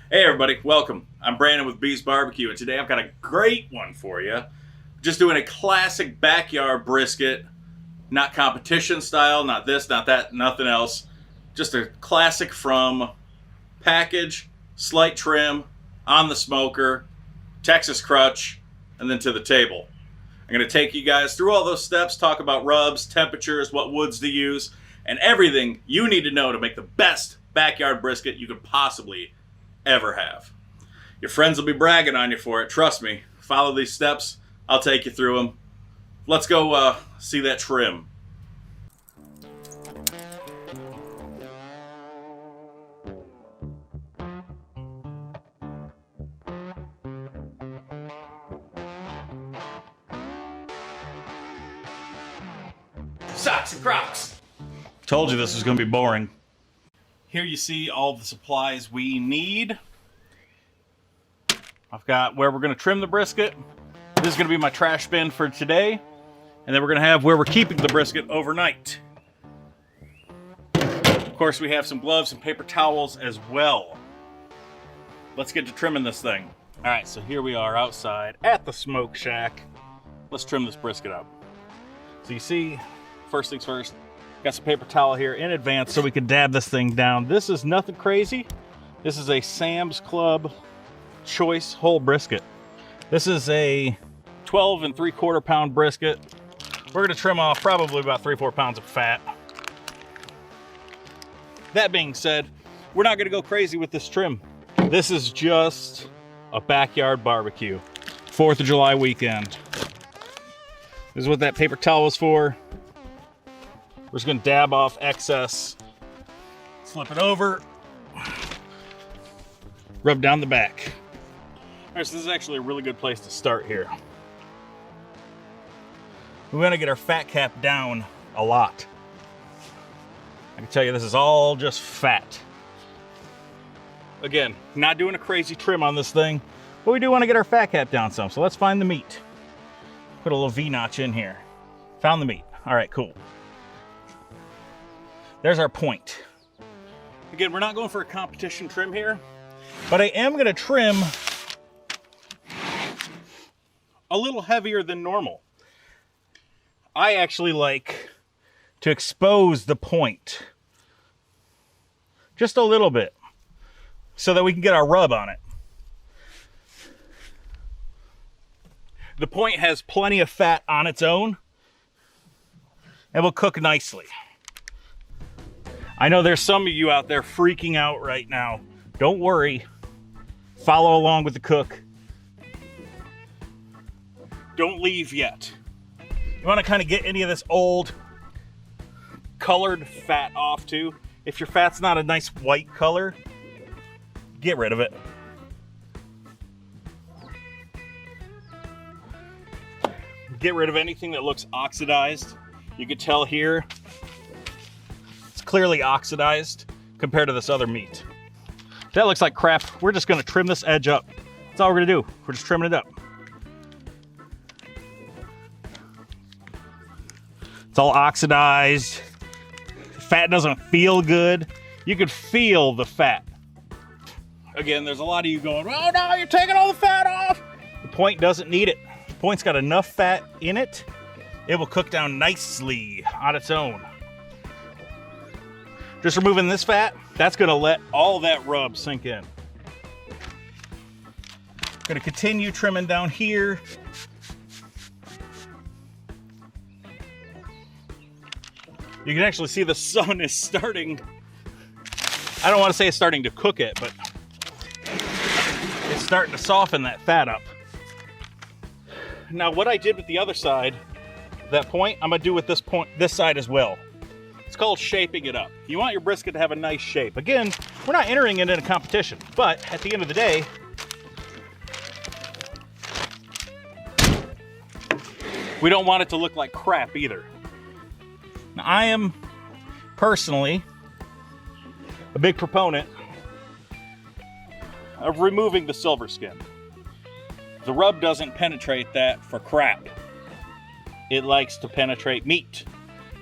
Hey everybody, welcome. I'm Brandon with Beast Barbecue, and today I've got a great one for you. Just doing a classic backyard brisket, not competition style, not this, not that, nothing else. Just a classic from package, slight trim, on the smoker, Texas crutch, and then to the table. I'm going to take you guys through all those steps, talk about rubs, temperatures, what woods to use, and everything you need to know to make the best backyard brisket you could possibly ever have. Your friends will be bragging on you for it, trust me. Follow these steps, I'll take you through them. Let's go see that trim. Socks and Crocs. Told you this was going to be boring. Here you see all the supplies we need. I've got where we're going to trim the brisket. This is going to be my trash bin for today. And then we're going to have where we're keeping the brisket overnight. Of course, we have some gloves and paper towels as well. Let's get to trimming this thing. All right, so here we are outside at the smoke shack. Let's trim this brisket up. So you see, first things first, got some paper towel here in advance so we can dab this thing down. This is nothing crazy. This is a Sam's Club choice whole brisket. This is a 12 3/4 pound brisket. We're gonna trim off probably about 3-4 pounds of fat. That being said, we're not gonna go crazy with this trim. This is just a backyard barbecue. 4th of July weekend. This is what that paper towel was for. We're just gonna dab off excess, flip it over, rub down the back. All right, so this is actually a really good place to start here. We wanna get our fat cap down a lot. I can tell you this is all just fat. Again, not doing a crazy trim on this thing, but we do wanna get our fat cap down some, so let's find the meat. Put a little V-notch in here. Found the meat. All right, cool. There's our point. Again, we're not going for a competition trim here, but I am going to trim a little heavier than normal. I actually like to expose the point just a little bit so that we can get our rub on it. The point has plenty of fat on its own and will cook nicely. I know there's some of you out there freaking out right now. Don't worry. Follow along with the cook. Don't leave yet. You want to kind of get any of this old colored fat off too. If your fat's not a nice white color, get rid of it. Get rid of anything that looks oxidized. You can tell here clearly oxidized compared to this other meat. That looks like crap. We're just gonna trim this edge up. That's all we're gonna do. We're just trimming it up. It's all oxidized. The fat doesn't feel good. You could feel the fat. Again, there's a lot of you going, oh no, you're taking all the fat off. The point doesn't need it. The point's got enough fat in it. It will cook down nicely on its own. Just removing this fat, that's gonna let all that rub sink in. Gonna continue trimming down here. You can actually see the sun is starting, I don't wanna say it's starting to cook it, but it's starting to soften that fat up. Now what I did with the other side, that point, I'm gonna do with this side as well. It's called shaping it up. You want your brisket to have a nice shape. Again, we're not entering it in a competition, but at the end of the day, we don't want it to look like crap either. Now, I am personally a big proponent of removing the silver skin. The rub doesn't penetrate that for crap. It likes to penetrate meat.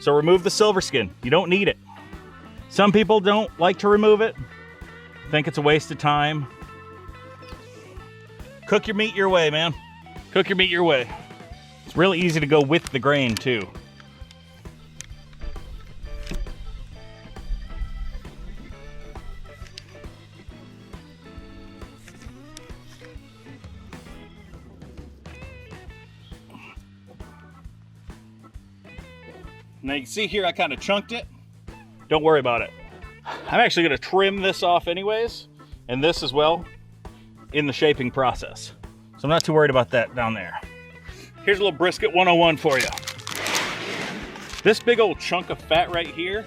So remove the silver skin. You don't need it. Some people don't like to remove it, think it's a waste of time. Cook your meat your way, man. Cook your meat your way. It's really easy to go with the grain too. Now you can see here I kind of chunked it. Don't worry about it. I'm actually gonna trim this off anyways, and this as well, in the shaping process. So I'm not too worried about that down there. Here's a little brisket 101 for you. This big old chunk of fat right here,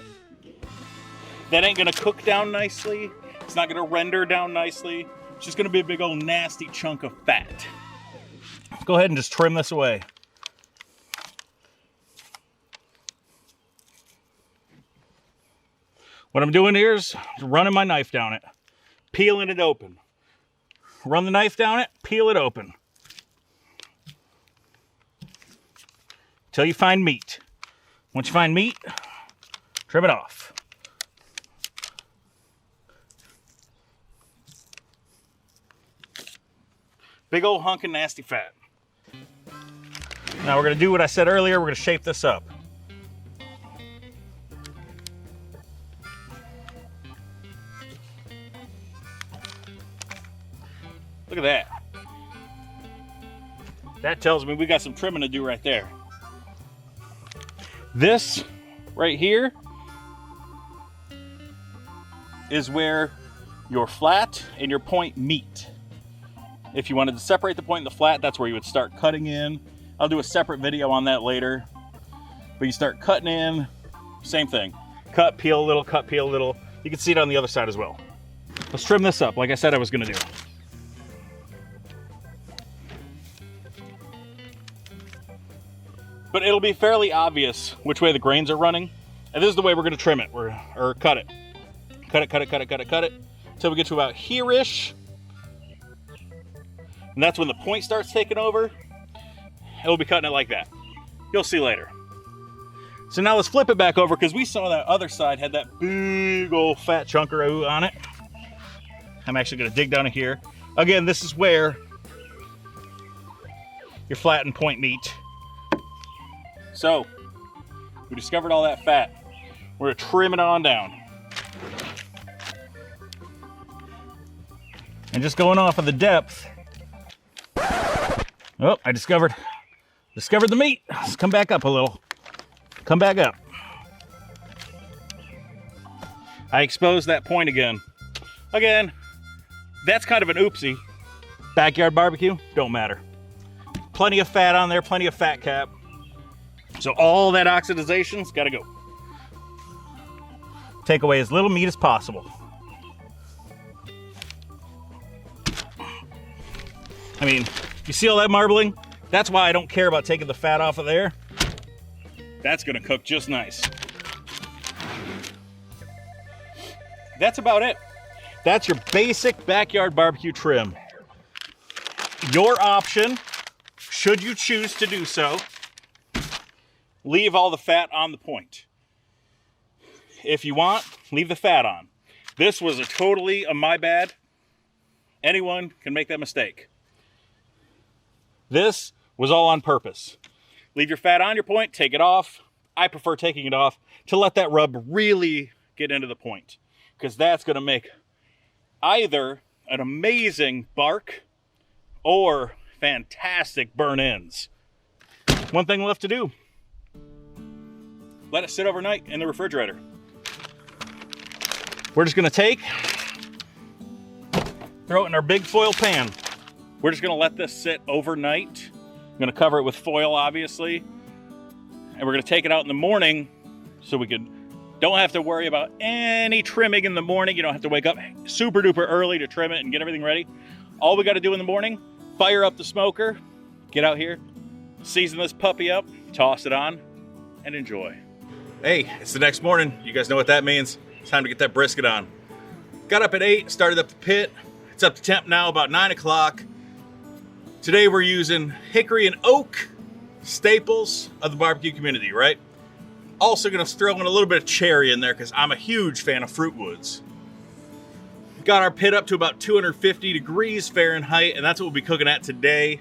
that ain't gonna cook down nicely. It's not gonna render down nicely. It's just gonna be a big old nasty chunk of fat. Let's go ahead and just trim this away. What I'm doing here is running my knife down it, peeling it open. Run the knife down it, peel it open. Till you find meat. Once you find meat, trim it off. Big old hunk of nasty fat. Now we're gonna do what I said earlier, we're gonna shape this up. Look at that. That tells me we got some trimming to do right there. This right here is where your flat and your point meet. If you wanted to separate the point and the flat, that's where you would start cutting in. I'll do a separate video on that later. But you start cutting in, same thing. Cut, peel a little, cut, peel a little. You can see it on the other side as well. Let's trim this up like I said I was gonna do. But it'll be fairly obvious which way the grains are running. And this is the way we're gonna trim it, or cut it. Cut it, cut it, cut it, cut it, cut it, until we get to about here-ish. And that's when the point starts taking over. And we'll be cutting it like that. You'll see later. So now let's flip it back over, because we saw that other side had that big old fat chunkaroo on it. I'm actually gonna dig down in here. Again, this is where your flat and point meet. So, we discovered all that fat. We're gonna trim it on down. And just going off of the depth. Oh, I discovered the meat. Let's come back up a little. Come back up. I exposed that point again. Again, that's kind of an oopsie. Backyard barbecue, don't matter. Plenty of fat on there, plenty of fat cap. So all that oxidization's gotta go. Take away as little meat as possible. I mean, you see all that marbling? That's why I don't care about taking the fat off of there. That's gonna cook just nice. That's about it. That's your basic backyard barbecue trim. Your option, should you choose to do so, leave all the fat on the point. If you want, leave the fat on. This was totally a my bad. Anyone can make that mistake. This was all on purpose. Leave your fat on your point, take it off. I prefer taking it off to let that rub really get into the point, because that's gonna make either an amazing bark or fantastic burn ends. One thing left to do. Let it sit overnight in the refrigerator. We're just gonna throw it in our big foil pan. We're just gonna let this sit overnight. I'm gonna cover it with foil, obviously. And we're gonna take it out in the morning so we don't have to worry about any trimming in the morning. You don't have to wake up super duper early to trim it and get everything ready. All we gotta do in the morning, fire up the smoker, get out here, season this puppy up, toss it on, and enjoy. Hey, it's the next morning. You guys know what that means. It's time to get that brisket on. Got up at 8, started up the pit. It's up to temp now, about 9 o'clock. Today we're using hickory and oak, staples of the barbecue community, right? Also gonna throw in a little bit of cherry in there because I'm a huge fan of fruit woods. Got our pit up to about 250 degrees Fahrenheit, and that's what we'll be cooking at today.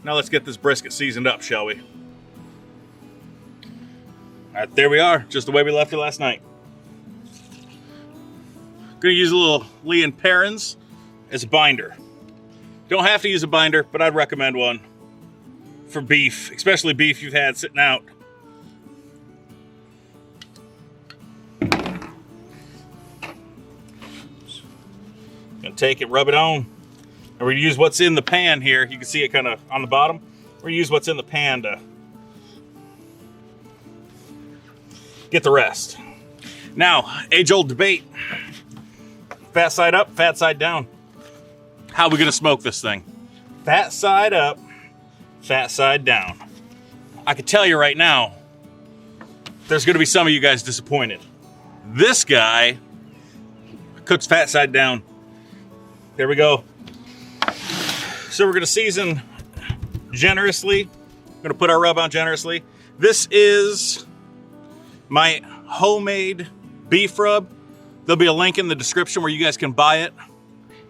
Now let's get this brisket seasoned up, shall we? All right, there we are, just the way we left it last night. Gonna use a little Lea & Perrins as a binder. Don't have to use a binder, but I'd recommend one for beef, especially beef you've had sitting out. Gonna take it, rub it on. And we're gonna use what's in the pan here. You can see it kind of on the bottom. We're gonna use what's in the pan to get the rest. Now, age-old debate. Fat side up, fat side down. How are we gonna smoke this thing? Fat side up, fat side down. I can tell you right now, there's gonna be some of you guys disappointed. This guy cooks fat side down. There we go. So we're gonna season generously. We're gonna put our rub on generously. This is my homemade beef rub. There'll be a link in the description where you guys can buy it.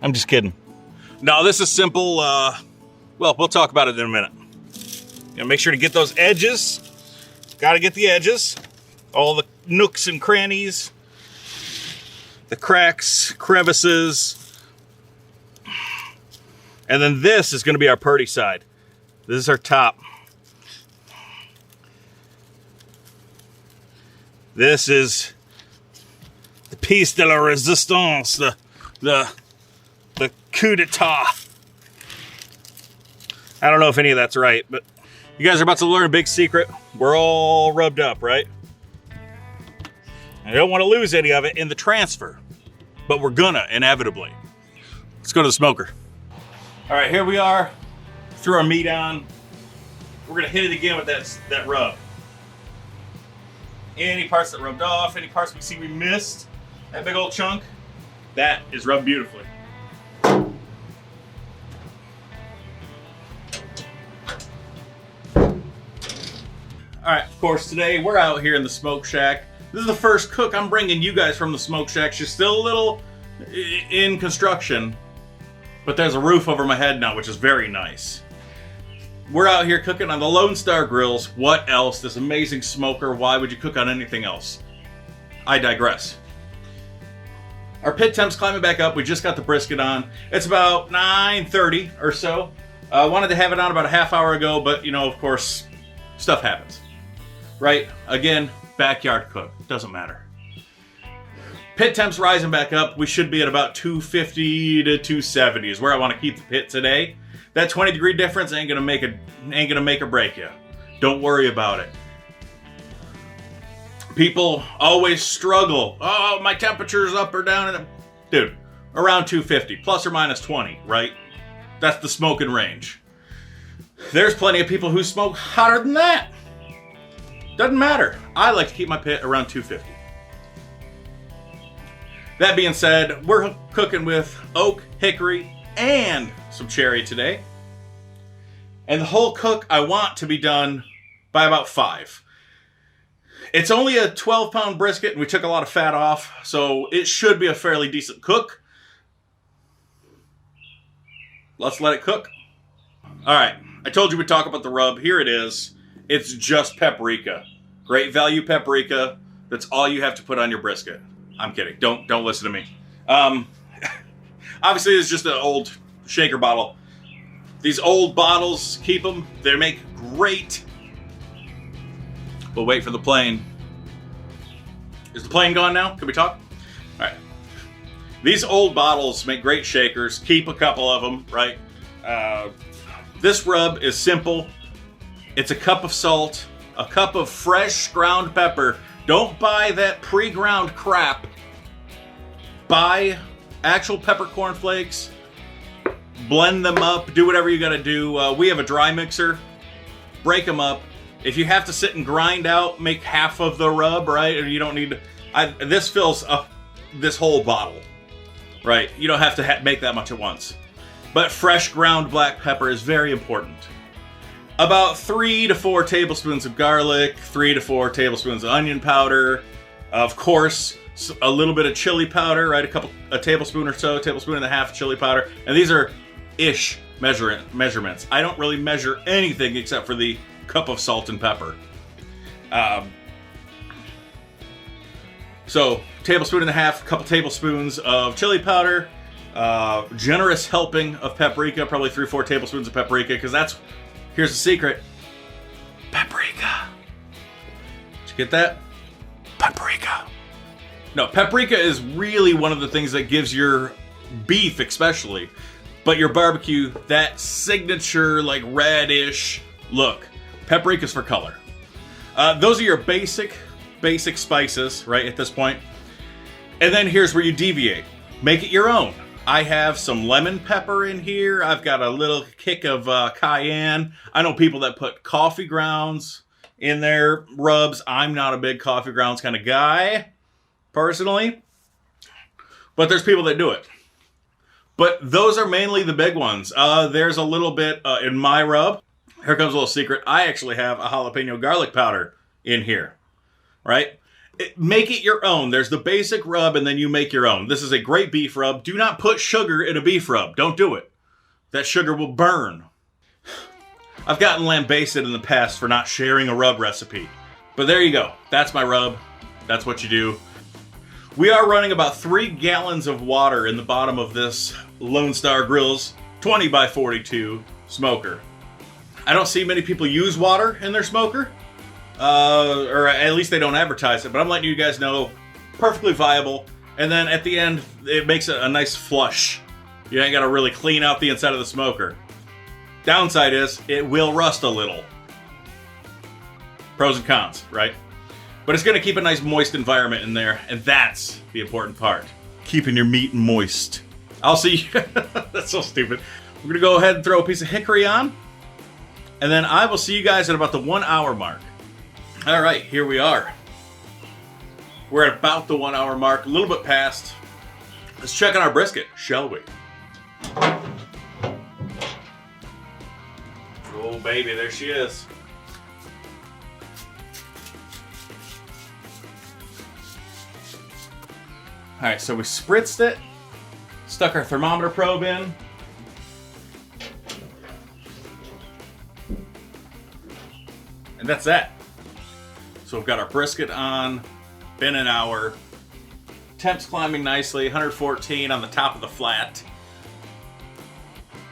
I'm just kidding. No, this is simple. Well, we'll talk about it in a minute. Make sure to get those edges. Gotta get the edges. All the nooks and crannies. The cracks, crevices. And then this is gonna be our purdy side. This is our top. This is the piece de la resistance, the coup d'etat. I don't know if any of that's right, but you guys are about to learn a big secret. We're all rubbed up, right? I don't want to lose any of it in the transfer, but we're gonna, inevitably. Let's go to the smoker. All right, here we are. Threw our meat on. We're gonna hit it again with that rub. Any parts that rubbed off, any parts we see we missed, that big old chunk, that is rubbed beautifully. All right, of course, today we're out here in the smoke shack. This is the first cook I'm bringing you guys from the smoke shack. She's still a little in construction, but there's a roof over my head now, which is very nice. We're out here cooking on the Lone Star Grillz. What else? This amazing smoker. Why would you cook on anything else? I digress. Our pit temp's climbing back up. We just got the brisket on. It's about 9:30 or so. I wanted to have it on about a half hour ago, but you know, of course, stuff happens. Right? Again, backyard cook. Doesn't matter. Pit temp's rising back up. We should be at about 250 to 270 is where I want to keep the pit today. That 20-degree difference ain't gonna make or break you. Don't worry about it. People always struggle. Oh, my temperature's up or down. Dude, around 250, plus or minus 20, right? That's the smoking range. There's plenty of people who smoke hotter than that. Doesn't matter. I like to keep my pit around 250. That being said, we're cooking with oak, hickory, and some cherry today. And the whole cook I want to be done by about 5. It's only a 12-pound brisket, and we took a lot of fat off, so it should be a fairly decent cook. Let's let it cook. All right, I told you we'd talk about the rub. Here it is. It's just paprika. Great value paprika. That's all you have to put on your brisket. I'm kidding. Don't listen to me. Obviously, it's just an old shaker bottle. These old bottles, keep them. They make great. We'll wait for the plane. Is the plane gone now? Can we talk? All right. These old bottles make great shakers. Keep a couple of them, right? This rub is simple. It's a cup of salt, a cup of fresh ground pepper. Don't buy that pre-ground crap. Buy actual peppercorn flakes. Blend them up. Do whatever you gotta do. We have a dry mixer. Break them up. If you have to sit and grind out, make half of the rub, right? Or you don't need to, this fills up this whole bottle, right? You don't have to make that much at once. But fresh ground black pepper is very important. About 3 to 4 tablespoons of garlic, 3 to 4 tablespoons of onion powder. Of course, a little bit of chili powder, right? A tablespoon or so, tablespoon and a half of chili powder. And these are ish measurements. I don't really measure anything except for the cup of salt and pepper. So tablespoon and a half, couple tablespoons of chili powder, generous helping of paprika, probably 3 or 4 tablespoons of paprika, because here's the secret, paprika. Did you get that? Paprika. No, paprika is really one of the things that gives your beef especially, but your barbecue, that signature like reddish look. Paprika's for color. Those are your basic spices, right, at this point. And then here's where you deviate. Make it your own. I have some lemon pepper in here. I've got a little kick of cayenne. I know people that put coffee grounds in their rubs. I'm not a big coffee grounds kind of guy, personally. But there's people that do it. But those are mainly the big ones. There's a little bit in my rub. Here comes a little secret. I actually have a jalapeno garlic powder in here, right? Make it your own. There's the basic rub, and then you make your own. This is a great beef rub. Do not put sugar in a beef rub. Don't do it. That sugar will burn. I've gotten lambasted in the past for not sharing a rub recipe. But there you go. That's my rub. That's what you do. We are running about 3 gallons of water in the bottom of this Lone Star Grillz 20 by 42 smoker. I don't see many people use water in their smoker. Or at least they don't advertise it, but I'm letting you guys know, perfectly viable. And then at the end, it makes a nice flush. You ain't got to really clean out the inside of the smoker. Downside is, it will rust a little. Pros and cons, right? But it's going to keep a nice moist environment in there, and that's the important part. Keeping your meat moist. I'll see you. That's so stupid. We're going to go ahead and throw a piece of hickory on, and then I will see you guys at about the 1 hour mark. All right, here we are. We're at about the 1 hour mark, a little bit past. Let's check on our brisket, shall we? Oh, baby, there she is. All right, so we spritzed it, stuck our thermometer probe in. And that's that. So we've got our brisket on, been an hour. Temp's climbing nicely, 114 on the top of the flat.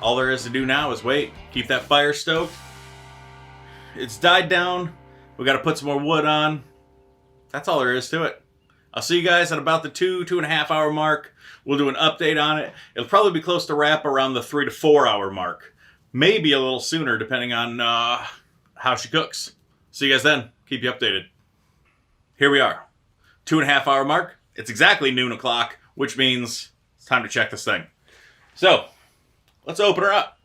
All there is to do now is wait, keep that fire stoked. It's died down. We got to put some more wood on. That's all there is to it. I'll see you guys at about the 2.5 hour mark. We'll do an update on it. It'll probably be close to wrap around the 3 to 4 hour mark. Maybe a little sooner depending on how she cooks. See you guys then. Keep you updated. Here we are. 2.5 hour mark. It's exactly noon o'clock, which means it's time to check this thing. So, let's open her up.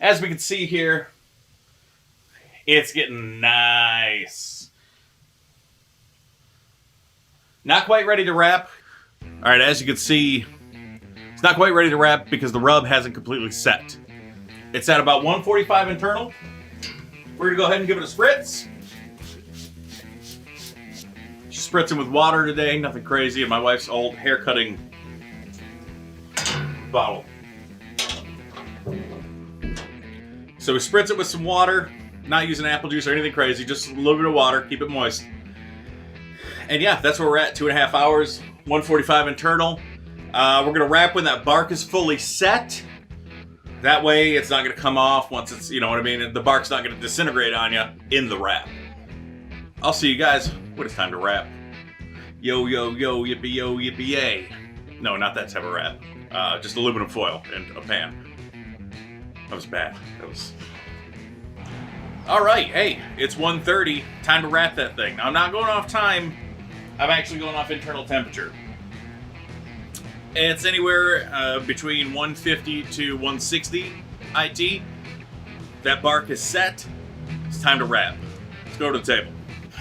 As we can see here, it's getting nice. Not quite ready to wrap. All right, as you can see, it's not quite ready to wrap because the rub hasn't completely set. It's at about 145 internal. We're gonna go ahead and give it a spritz. She's spritzing with water today, nothing crazy, and my wife's old hair cutting bottle. So we spritz it with some water, not using apple juice or anything crazy, just a little bit of water, keep it moist. And yeah, that's where we're at, 2.5 hours, 145 internal. We're gonna wrap when that bark is fully set. That way it's not gonna come off once it's, you know what I mean? The bark's not gonna disintegrate on you in the wrap. I'll see you guys when it's time to wrap. Yo, yo, yo, yippee, yo, yippee, yay. No, not that type of wrap. Just aluminum foil and a pan. That was bad. That was... All right, hey, it's 1:30. Time to wrap that thing. Now, I'm not going off time. I'm actually going off internal temperature. It's anywhere between 150 to 160 IT. That bark is set. It's time to wrap. Let's go to the table.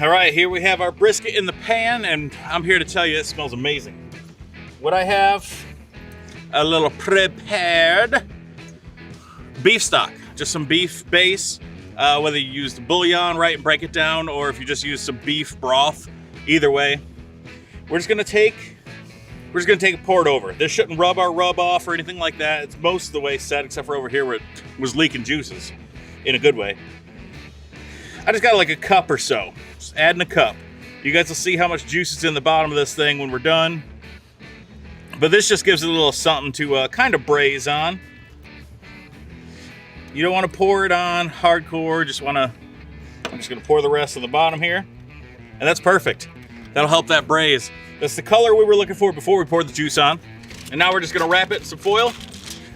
All right, here we have our brisket in the pan, and I'm here to tell you it smells amazing. What I have, a little prepared beef stock, just some beef base, whether you use the bouillon, right, and break it down, or if you just use some beef broth, either way. we're just gonna take it poured over. This shouldn't rub off or anything like that. It's most of the way set, except for over here where it was leaking juices in a good way. I just got like a cup or so. Just adding a cup. You guys will see how much juice is in the bottom of this thing when we're done. But this just gives it a little something to kind of braise on. You don't want to pour it on hardcore. I'm just going to pour the rest of the bottom here. And that's perfect. That'll help that braise. That's the color we were looking for before we poured the juice on. And now we're just going to wrap it in some foil.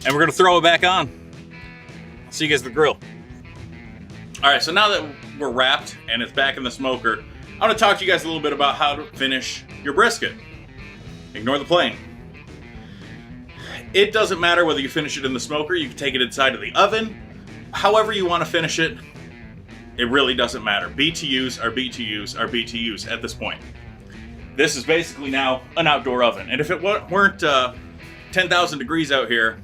And we're going to throw it back on. See you guys at the grill. All right, so now that we're wrapped and it's back in the smoker, I want to talk to you guys a little bit about how to finish your brisket. Ignore the plane. It doesn't matter whether you finish it in the smoker, you can take it inside of the oven. However you want to finish it, it really doesn't matter. BTUs are BTUs are BTUs at this point. This is basically now an outdoor oven. And if it weren't 10,000 degrees out here,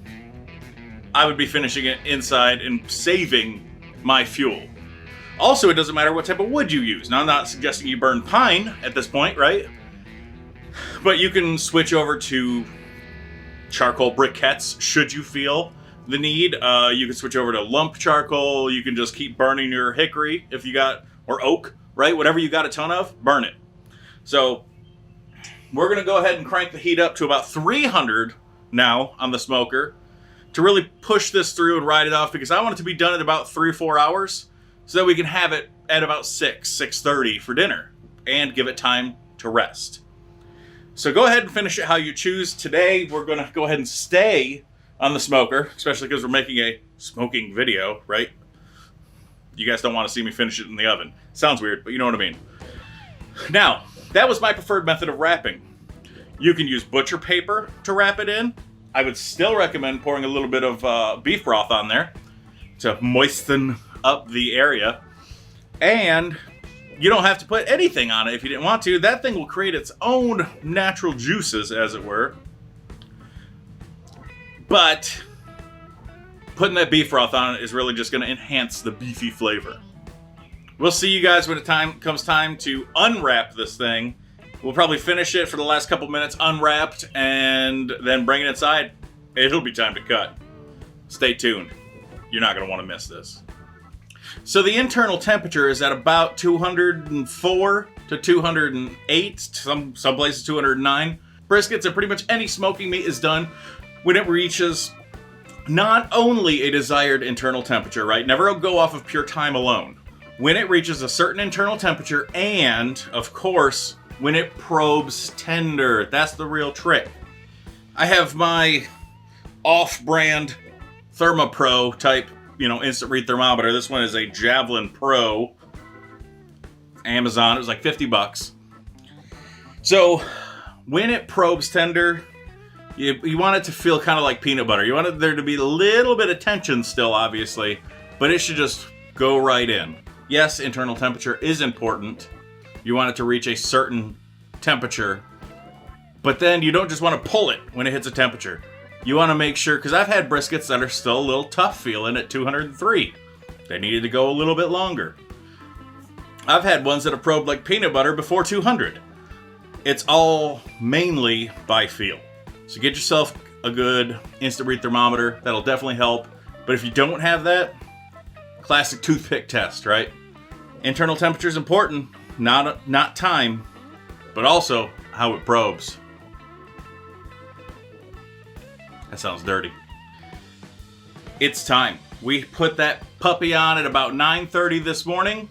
I would be finishing it inside and saving my fuel. Also, it doesn't matter what type of wood you use. Now, I'm not suggesting you burn pine at this point, right? But you can switch over to charcoal briquettes should you feel the need. You can switch over to lump charcoal. You can just keep burning your hickory if you got, or oak, right? Whatever you got a ton of, burn it. So we're going to go ahead and crank the heat up to about 300 now on the smoker to really push this through and ride it off, because I want it to be done in about 3 or 4 hours so that we can have it at about 6:30 for dinner and give it time to rest. So go ahead and finish it how you choose. Today, we're going to go ahead and stay on the smoker, especially because we're making a smoking video, right? You guys don't want to see me finish it in the oven. Sounds weird, but you know what I mean. Now, that was my preferred method of wrapping. You can use butcher paper to wrap it in. I would still recommend pouring a little bit of beef broth on there to moisten up the area. And you don't have to put anything on it if you didn't want to. That thing will create its own natural juices, as it were. But putting that beef broth on it is really just going to enhance the beefy flavor. We'll see you guys when it comes time to unwrap this thing. We'll probably finish it for the last couple minutes unwrapped and then bring it inside. It'll be time to cut. Stay tuned. You're not going to want to miss this. So the internal temperature is at about 204 to 208, some places 209. Briskets and pretty much any smoking meat is done when it reaches not only a desired internal temperature, right? Never go off of pure time alone. When it reaches a certain internal temperature and, of course, when it probes tender. That's the real trick. I have my off-brand ThermoPro type, instant read thermometer. This one is a Javelin Pro. Amazon. It was like $50. So when it probes tender, you want it to feel kind of like peanut butter. You want there to be a little bit of tension still, obviously, but it should just go right in. Yes, internal temperature is important. You want it to reach a certain temperature, but then you don't just want to pull it when it hits a temperature. You want to make sure, because I've had briskets that are still a little tough feeling at 203. They needed to go a little bit longer. I've had ones that have probed like peanut butter before 200. It's all mainly by feel. So get yourself a good instant read thermometer. That'll definitely help. But if you don't have that, classic toothpick test, right? Internal temperature is important, not time, but also how it probes. That sounds dirty. It's time. We put that puppy on at about 9:30 this morning.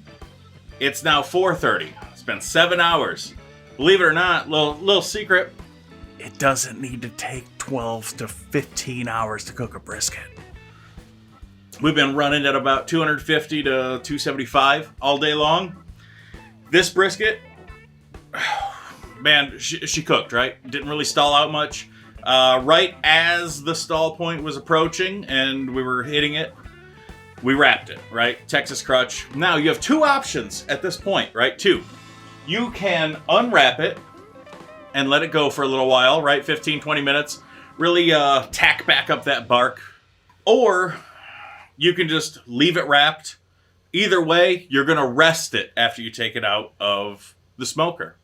It's now 4:30. It's been 7 hours. Believe it or not, little secret, it doesn't need to take 12 to 15 hours to cook a brisket. We've been running at about 250 to 275 all day long. This brisket, man, she cooked, right? Didn't really stall out much. Right as the stall point was approaching and we were hitting it, we wrapped it, right? Texas crutch. Now you have two options at this point, right? Two. You can unwrap it and let it go for a little while, right? 15, 20 minutes. Really tack back up that bark. Or you can just leave it wrapped. Either way, you're going to rest it after you take it out of the smoker.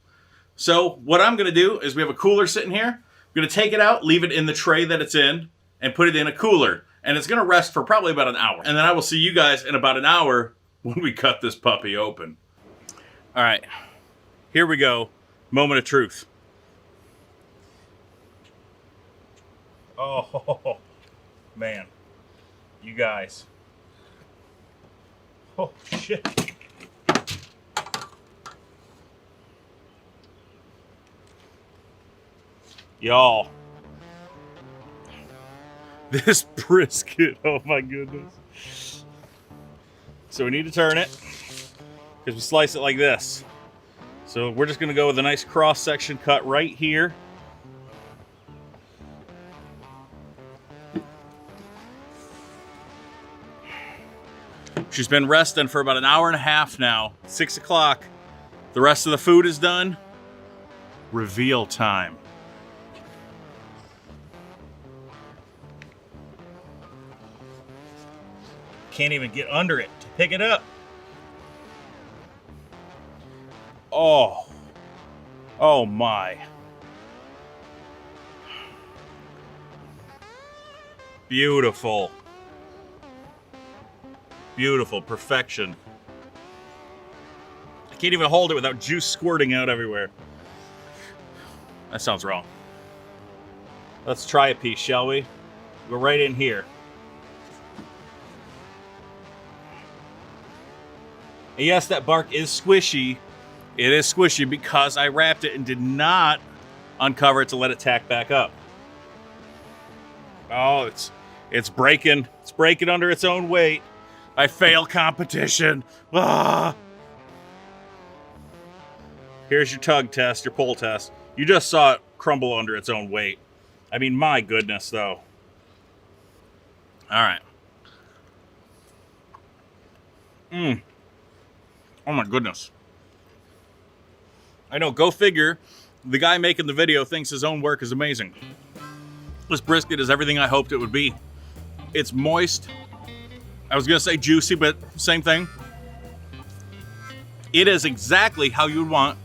So what I'm going to do is we have a cooler sitting here. I'm going to take it out, leave it in the tray that it's in, and put it in a cooler. And it's going to rest for probably about an hour. And then I will see you guys in about an hour when we cut this puppy open. All right, here we go. Moment of truth. Oh, man. You guys. Oh, shit. Y'all. This brisket, oh my goodness. So we need to turn it because we slice it like this. So we're just gonna go with a nice cross section cut right here. She's been resting for about an hour and a half now. 6 o'clock. The rest of the food is done. Reveal time. Can't even get under it to pick it up. Oh. Oh my. Beautiful. Beautiful. Perfection. I can't even hold it without juice squirting out everywhere. That sounds wrong. Let's try a piece, shall we? Go right in here. And yes, that bark is squishy. It is squishy because I wrapped it and did not uncover it to let it tack back up. Oh, it's breaking. It's breaking under its own weight. I fail competition. Ah. Here's your tug test, your pull test. You just saw it crumble under its own weight. I mean, my goodness, though. All right. Oh my goodness. I know, go figure. The guy making the video thinks his own work is amazing. This brisket is everything I hoped it would be. It's moist. I was gonna say juicy, but same thing. It is exactly how you would want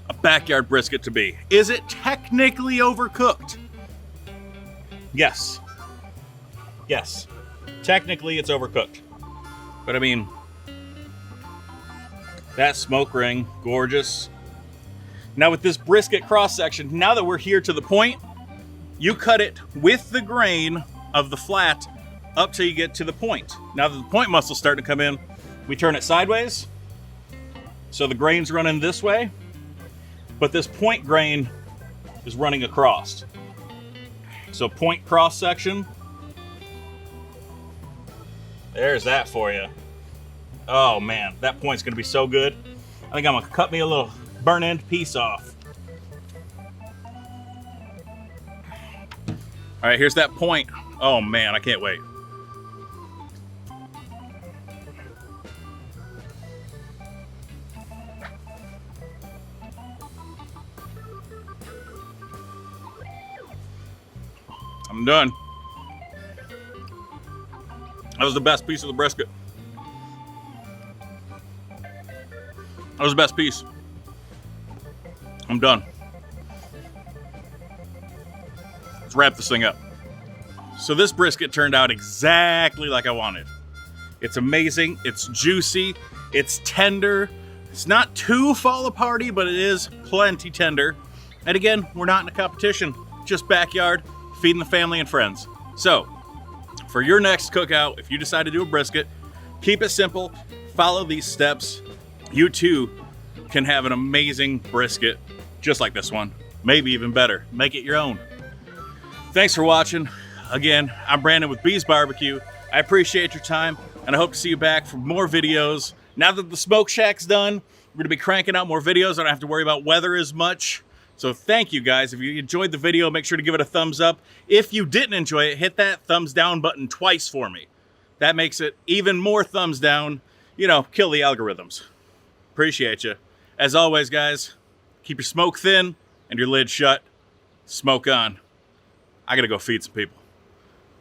a backyard brisket to be. Is it technically overcooked? Yes. Yes. Technically it's overcooked. But I mean, that smoke ring, gorgeous. Now with this brisket cross section, now that we're here to the point, you cut it with the grain of the flat up till you get to the point. Now that the point muscle's starting to come in, we turn it sideways. So the grain's running this way, but this point grain is running across. So point cross section. There's that for you. Oh man, that point's gonna be so good. I think I'm gonna cut me a little burn end piece off. All right, here's that point. Oh man, I can't wait. I'm done. That was the best piece of the brisket. That was the best piece. I'm done. Let's wrap this thing up. So this brisket turned out exactly like I wanted. It's amazing. It's juicy. It's tender. It's not too fall aparty, but it is plenty tender. And again, we're not in a competition. Just backyard, feeding the family and friends. So, for your next cookout, if you decide to do a brisket, keep it simple. Follow these steps. You too can have an amazing brisket just like this one. Maybe even better. Make it your own. Thanks for watching. Again, I'm Brandon with Bees Barbecue. I appreciate your time, and I hope to see you back for more videos. Now that the smoke shack's done, we're going to be cranking out more videos. I don't have to worry about weather as much. So thank you guys. If you enjoyed the video, make sure to give it a thumbs up. If you didn't enjoy it, hit that thumbs down button twice for me. That makes it even more thumbs down. You know, kill the algorithms. Appreciate you. As always, guys, keep your smoke thin and your lid shut. Smoke on. I gotta go feed some people.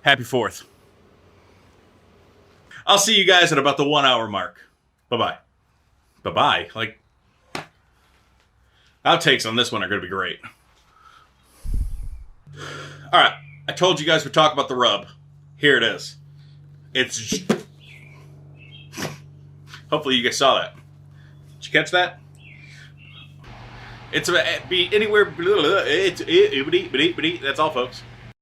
Happy 4th. I'll see you guys at about the 1 hour mark. Bye-bye. Bye-bye. Like, Outtakes on this one are going to be great. All right, I told you guys we'd talk about the rub. Here it is. It's... Hopefully you guys saw that. Did you catch that? It's be anywhere... That's all, folks.